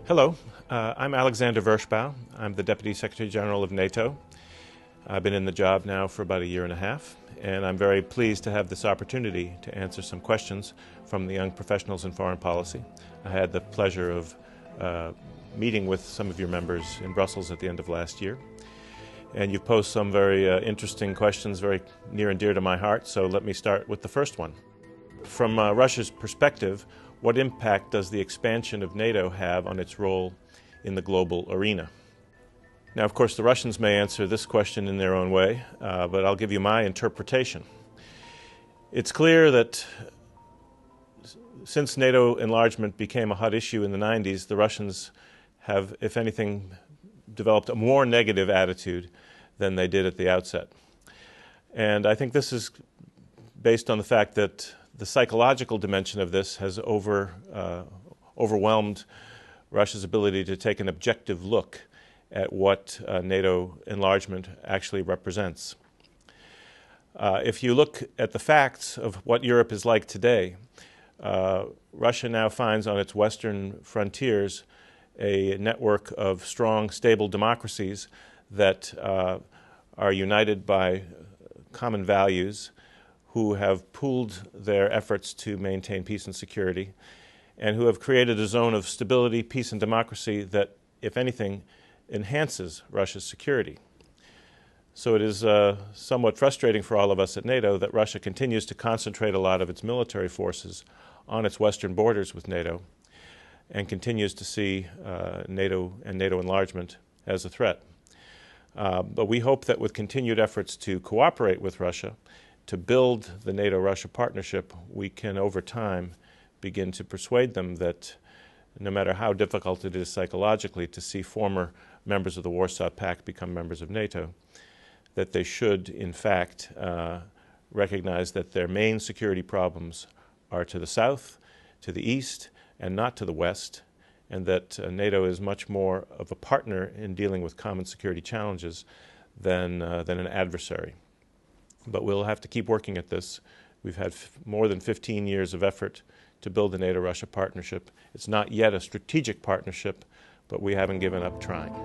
Hello, I'm Alexander Vershbow. I'm the Deputy Secretary General of NATO. I've been in the job now for about a year and a half, and I'm very pleased to have this opportunity to answer some questions from the young professionals in foreign policy. I had the pleasure of meeting with some of your members in Brussels at the end of last year, and you've posed some very interesting questions, very near and dear to my heart, so let me start with the first one. From Russia's perspective, what impact does the expansion of NATO have on its role in the global arena? Now, of course, the Russians may answer this question in their own way, but I'll give you my interpretation. It's clear that since NATO enlargement became a hot issue in the 90s, the Russians have, if anything, developed a more negative attitude than they did at the outset. And I think this is based on the fact that the psychological dimension of this has overwhelmed Russia's ability to take an objective look at what NATO enlargement actually represents. If you look at the facts of what Europe is like today, Russia now finds on its western frontiers a network of strong, stable democracies that are united by common values, who have pooled their efforts to maintain peace and security, and who have created a zone of stability, peace, and democracy that, if anything, enhances Russia's security. So it is somewhat frustrating for all of us at NATO that Russia continues to concentrate a lot of its military forces on its western borders with NATO and continues to see NATO and NATO enlargement as a threat. But we hope that with continued efforts to cooperate with Russia, to build the NATO-Russia partnership, we can over time begin to persuade them that no matter how difficult it is psychologically to see former members of the Warsaw Pact become members of NATO, that they should in fact recognize that their main security problems are to the south, to the east, and not to the west, and that NATO is much more of a partner in dealing with common security challenges than an adversary. But we'll have to keep working at this. We've had more than 15 years of effort to build the NATO-Russia partnership. It's not yet a strategic partnership, but we haven't given up trying.